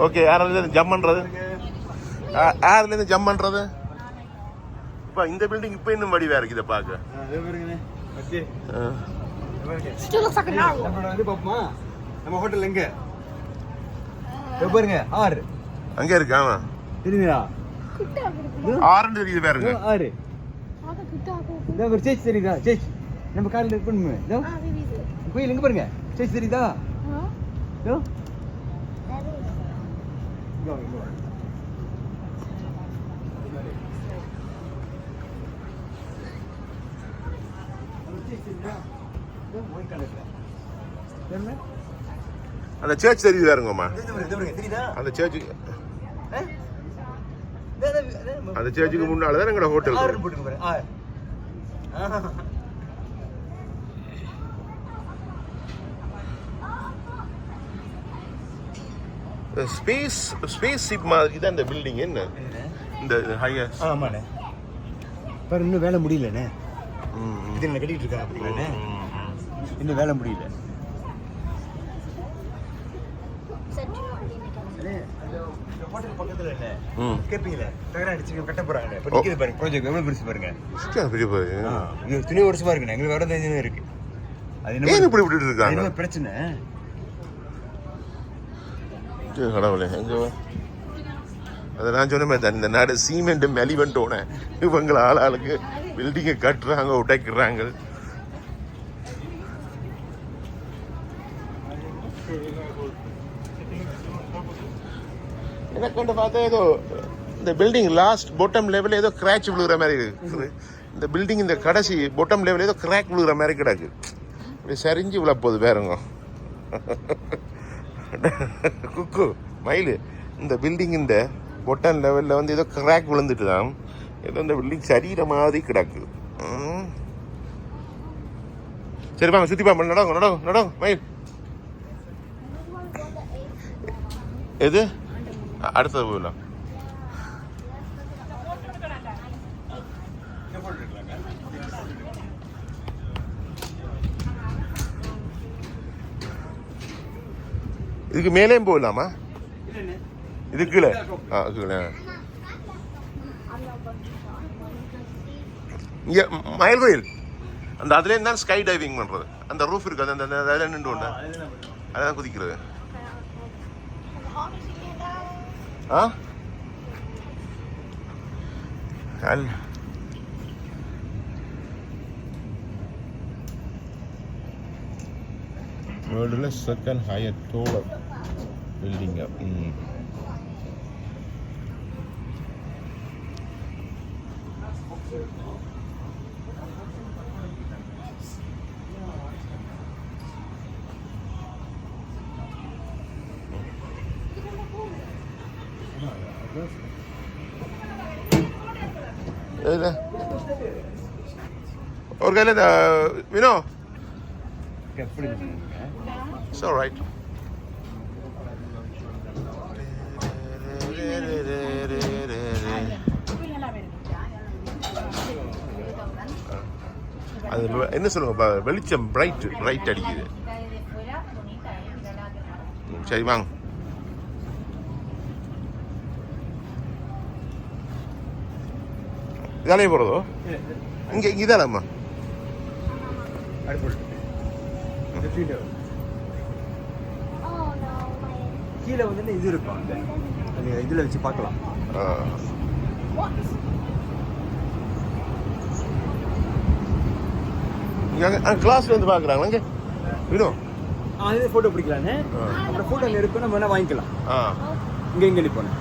Okay, யாராவது jump பண்றது? யாருல இருந்து ஜம்ப் பண்றது? இப்ப இந்த பில்டிங் இப்ப இன்னும் வடிவா இருக்கு. இதை பார்க்க நம்ம ஹோட்டல் எங்க பாருங்க? ஆறு அங்க இருக்கு. ஆமா, தெரியுங்களா? ஆறுன்னு தெரியுது பாருங்க. ஆறு ஒரு சேச் தெரியுதா? சேச் நம்ம கார்ல இருக்குமே. கோயில் எங்க பாருங்க, சேச் தெரியுதா? அந்த சர்ச் தெரியுது பாருங்கம்மா. அந்த சர்ச்சுக்கு அந்த சர்ச்சுக்கு முன்னாலதான் எங்களோட ஹோட்டல். ஸ்பேஸ் ஷிப் மாதிரி தான் இந்த பில்டிங். என்ன இந்த ஹையர்? ஆமாண்ணே, பாரு இன்னும் வேலை முடியலண்ணே. இது என்ன கட்டிட்டு இருக்காங்க அப்படிங்கண்ணே, இன்னும் வேலை முடியல. ஹோட்டல் பக்கத்துல என்ன கேப்பீங்களே, தகரா அடிச்சு கட்ட போறாங்க. இப்ப நிக்குது பாருங்க, ப்ராஜெக்ட் எவ்வளவு பெருசு பாருங்க. இது துணி வருஷமா இருக்குண்ணே, எங்களுக்கு வேற தெரிஞ்சது இருக்கு. அது என்ன இப்படி விட்டுட்டு இருக்காங்க? என்ன பிரச்சனை? கடவுளே, அதை நான் சொன்னமே தான், இந்த நாடு சீமெண்ட் மெலிவெண்டோன இவங்களை ஆளுக்கு பில்டிங்கை கட்டுறாங்க, உடைக்கிறாங்க. எனக்கு வந்து பார்த்தா ஏதோ இந்த பில்டிங் லாஸ்ட் பொட்டம் லெவலில் ஏதோ கிராச் விழுகிற மாதிரி இருக்குது. இந்த பில்டிங் இந்த கடைசி பொட்டம் லெவலில் ஏதோ கிராக் விழுகிற மாதிரி கிடக்கு. இப்படி சரிஞ்சு விழப்போகுது வேறுங்க. குக்கு மயிலு, இந்த பில்டிங் இந்த பொட்டன் லெவலில் வந்து ஏதோ கிராக் விழுந்துட்டு தான் ஏதோ இந்த பில்டிங் சரிகிற மாதிரி கிடக்கு. சரி வாங்க, சுற்றி பாம்பு நடக்கும் நடக்கும் நடக்கும். மயில் எது அடுத்தது போயிடலாம். இதுக்கு மேலேயும் போயிடலாமா? இது கீழே கீழே இங்கே மயில் கோயில் அந்த அதுலேருந்து தான் ஸ்கை டைவிங் பண்ணுறது. அந்த ரூஃப் இருக்குது, அந்த அதில் நின்று உண்டு, அதான் குதிக்கிறது. வேர்ல்டுல செகண்ட் ஹையர் டோலர் பில்டிங். ஒரு கையில் வினோ, it's all right. அது என்ன சொல்லுங்க, வெளிச்சம் பிரைட் அடிக்குது. சரி வாங்க. இதாலே போகிறதோ? இங்கே இதானம்மா கீழே வந்து இது இருக்கும், இதில் வச்சு பார்க்கலாம். கிளாஸ்ல வந்து பார்க்குறாங்க விடும். இது ஃபோட்டோ பிடிக்கலான்னு, அப்புறம் ஃபோட்டோ இருக்குன்னு நம்ம வேணா வாங்கிக்கலாம். இங்கே நிற்போம்.